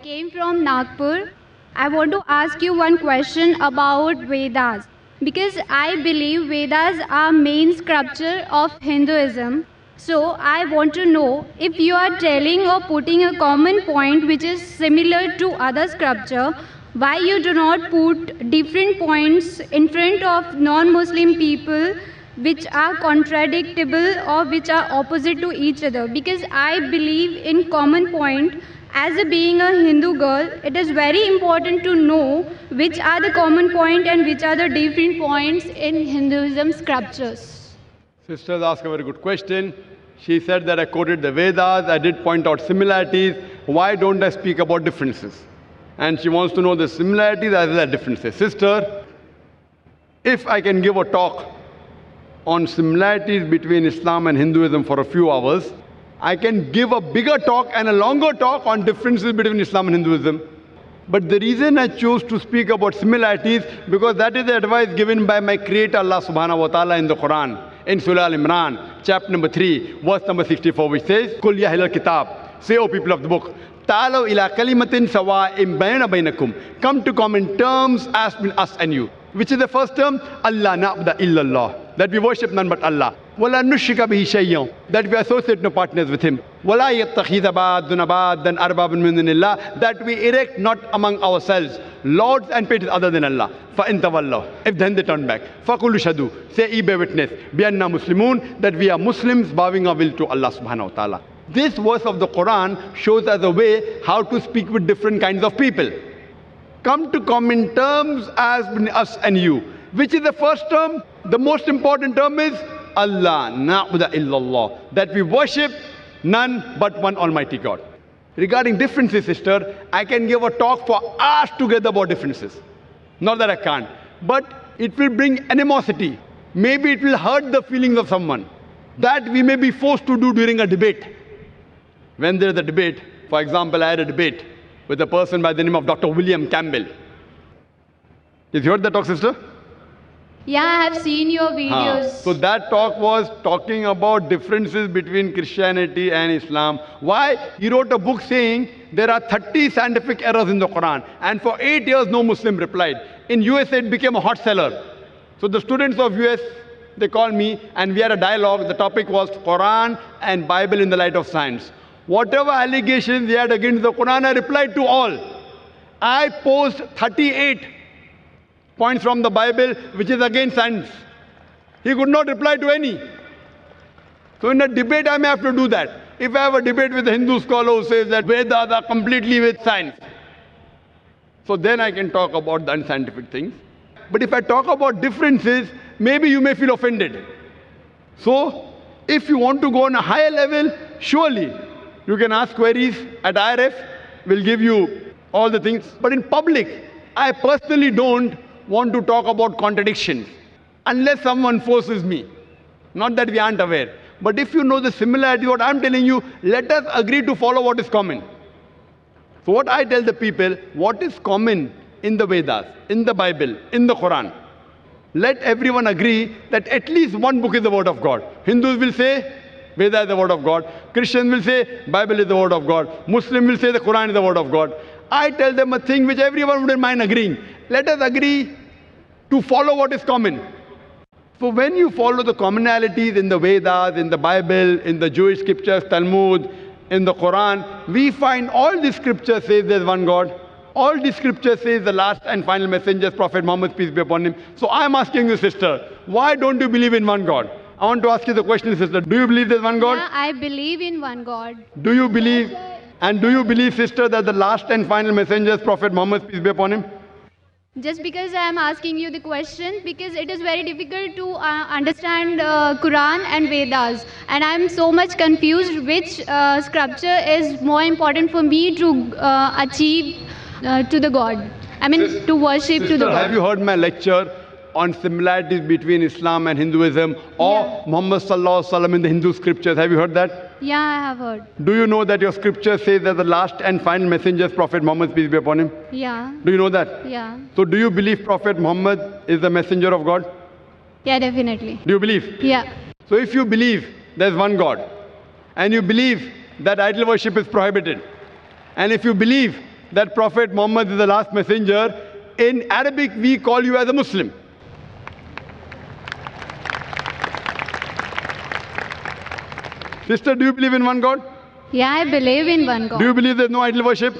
came from Nagpur. I want to ask you one question about Vedas because I believe Vedas are main scripture of Hinduism. So I want to know if you are telling or putting a common point which is similar to other scripture, why you do not put different points in front of non-Muslim people which are contradictable or which are opposite to each other, because I believe in common point. As a being a Hindu girl, it is very important to know which are the common point and which are the different points in Hinduism scriptures. Sisters ask a very good question. She said that I quoted the Vedas, I did point out similarities. Why don't I speak about differences? And she wants to know the similarities as well as differences. Sister, if I can give a talk on similarities between Islam and Hinduism for a few hours, I can give a bigger talk and a longer talk on differences between Islam and Hinduism. But the reason I chose to speak about similarities, because that is the advice given by my Creator Allah Subhanahu wa Ta'ala in the Quran, in Surah Al-Imran, chapter number 3, verse number 64, which says, Kul ya ahlal kitab, say, O people of the book, ta'alaw ila kalimatin sawa'im bayna bainakum, come to common terms as between us and you. Which is the first term? Allah na'budu illallah, that we worship none but Allah. Wala nushrika bihi shay'an, that we associate no partners with Him. Wala yattakhidha ba'duna ba'dan arbabun min dunillah, that we erect not among ourselves lords and patrons other than Allah. Fa in tawallaw, if then they turn back, faqulu shadu, say ye bear witness, bi anna muslimun, that we are Muslims bowing our will to Allah Subhanahu wa Ta'ala. This verse of the Quran shows us a way how to speak with different kinds of people. Come to common terms as between us and you. Which is the first term? The most important term is Allah na'budu illallah, that we worship none but one Almighty God. Regarding differences, sister, I can give a talk for hours together about differences. Not that I can't, but it will bring animosity. Maybe it will hurt the feelings of someone. That we may be forced to do during a debate. When there is a debate, for example, I had a debate with a person by the name of Dr. William Campbell. Did you heard that talk, sister? Yeah, I have seen your videos. So that talk was talking about differences between Christianity and Islam. Why? He wrote a book saying there are 30 scientific errors in the Quran. And for 8 years, no Muslim replied. In USA, it became a hot seller. So the students of US, they called me and we had a dialogue. The topic was Quran and Bible in the light of science. Whatever allegations they had against the Quran, I replied to all. I posed 38 points from the Bible which is against science. He could not reply to any. So in a debate, I may have to do that. If I have a debate with a Hindu scholar who says that Vedas are completely with science, so then I can talk about the unscientific things. But if I talk about differences, maybe you may feel offended. So if you want to go on a higher level, surely you can ask queries at IRF. We'll give you all the things. But in public, I personally don't want to talk about contradictions unless someone forces me. Not that we aren't aware. But if you know the similarity, what I'm telling you, let us agree to follow what is common. So what I tell the people, what is common in the Vedas, in the Bible, in the Quran? Let everyone agree that at least one book is the word of God. Hindus will say, Veda is the word of God. Christians will say, Bible is the word of God. Muslim will say the Quran is the word of God. I tell them a thing which everyone wouldn't mind agreeing. Let us agree to follow what is common. So when you follow the commonalities in the Vedas, in the Bible, in the Jewish scriptures, Talmud, in the Quran, we find all the scriptures says there's one God. All the scriptures says the last and final messenger, Prophet Muhammad, peace be upon him. So I'm asking you, sister, why don't you believe in one God? I want to ask you the question, sister. Do you believe there's one God? Yeah, I believe in one God. Do you believe, sister, that the last and final messenger is Prophet Muhammad, peace be upon him? Just because I am asking you the question, because it is very difficult to understand Quran and Vedas. And I am so much confused which scripture is more important for me to achieve to the God. I mean, to worship sister, to the God. Have you heard my lecture on similarities between Islam and Hinduism, or Muhammad Sallallahu Alaihi Wasallam in the Hindu scriptures? Have you heard that? Yeah, I have heard. Do you know that your scripture says that the last and final messenger is Prophet Muhammad, peace be upon him? Yeah. Do you know that? Yeah. So do you believe Prophet Muhammad is the messenger of God? Yeah, definitely. Do you believe? Yeah. So if you believe there's one God, and you believe that idol worship is prohibited, and if you believe that Prophet Muhammad is the last messenger, in Arabic we call you as a Muslim. Sister, do you believe in one God? Yeah, I believe in one God. Do you believe there's no idol worship?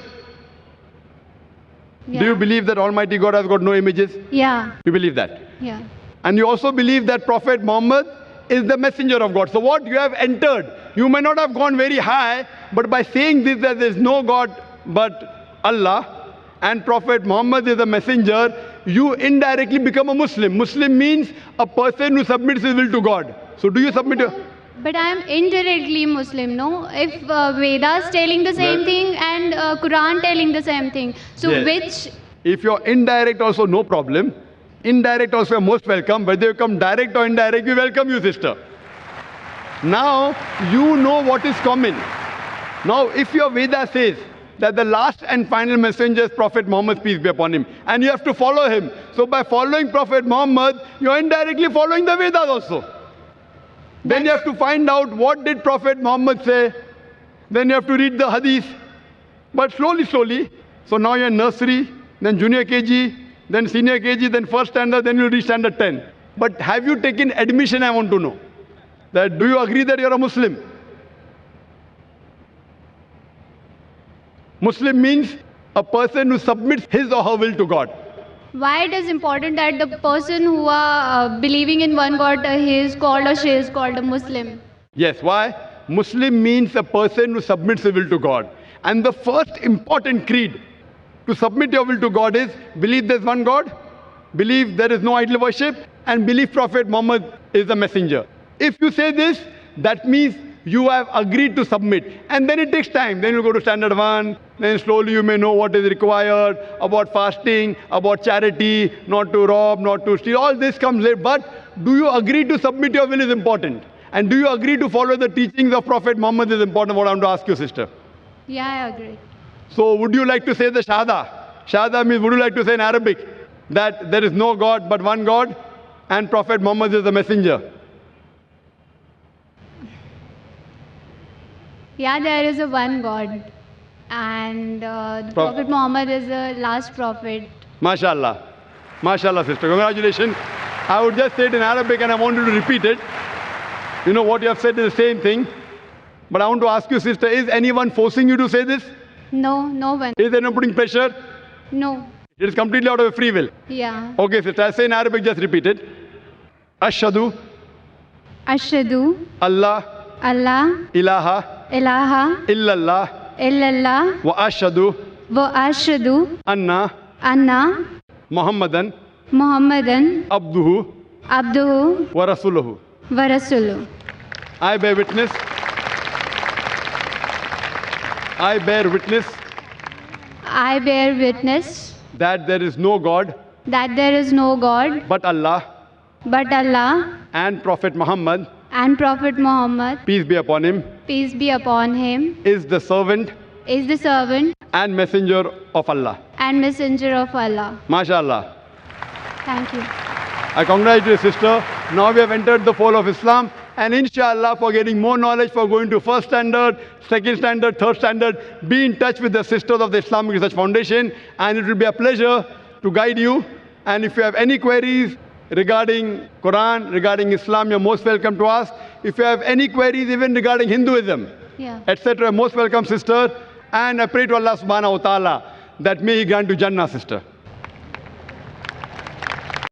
Yeah. Do you believe that Almighty God has got no images? Yeah. You believe that? Yeah. And you also believe that Prophet Muhammad is the messenger of God. So what you have entered, you may not have gone very high, but by saying this, that there is no God but Allah and Prophet Muhammad is the messenger, you indirectly become a Muslim. Muslim means a person who submits his will to God. So do you submit your... But I am indirectly Muslim, no? If Vedas telling the same Well- thing and Quran telling the same thing, so Yes. which? If you're indirect also, no problem. Indirect also, you're most welcome. Whether you come direct or indirect, we welcome you, sister. Now, you know what is common. Now, if your Veda says that the last and final messenger is Prophet Muhammad, peace be upon him, and you have to follow him. So by following Prophet Muhammad, you're indirectly following the Vedas also. Then you have to find out what did Prophet Muhammad say. Then you have to read the hadith. But slowly, slowly. So now you're in nursery, then junior KG, then senior KG, then first standard, then you'll reach standard 10. But have you taken admission, I want to know. That do you agree that you're a Muslim? Muslim means a person who submits his or her will to God. Why it is important that the person who are believing in one God, he is called or she is called a Muslim? Yes, why? Muslim means a person who submits his will to God. And the first important creed to submit your will to God is believe there's one God, believe there is no idol worship, and believe Prophet Muhammad is the messenger. If you say this, that means you have agreed to submit. And then it takes time. Then you go to standard 1, then slowly you may know what is required about fasting, about charity, not to rob, not to steal. All this comes later. But do you agree to submit your will is important. And do you agree to follow the teachings of Prophet Muhammad is important. What I want to ask you, sister. Yeah, I agree. So would you like to say the Shahada? Shahada means would you like to say in Arabic that there is no God but one God and Prophet Muhammad is the messenger? Yeah, there is a one God. And Prophet Muhammad is the last prophet. MashaAllah. MashaAllah, sister. Congratulations. I would just say it in Arabic and I want you to repeat it. You know what you have said is the same thing. But I want to ask you, sister, is anyone forcing you to say this? No, no one. Is anyone putting pressure? No. It is completely out of your free will. Yeah. Okay, sister. I say in Arabic, just repeat it. Ashhadu Ashhadu Allah Allah ilaha ilaha illallah illallah wa ashhadu wa ashhadu anna anna Muhammadan Muhammadan abduhu abduhu wa rasuluhu. wa rasuluhu. I bear witness. I bear witness I bear witness that there is no God that there is no God but Allah but Allah and Prophet Muhammad, and Prophet Muhammad, peace be upon him, peace be upon him, is the servant is the servant and messenger of Allah. and messenger of Allah. MashaAllah. Thank you. I congratulate you, sister. Now we have entered the fold of Islam. And inshallah, for getting more knowledge, for going to first standard, second standard, third standard, be in touch with the Sisters of the Islamic Research Foundation. And it will be a pleasure to guide you. And if you have any queries regarding Quran, regarding Islam, you're most welcome to ask. If you have any queries even regarding Hinduism, Yeah. etc., most welcome, sister. And I pray to Allah subhanahu wa ta'ala that may He grant you Jannah, sister.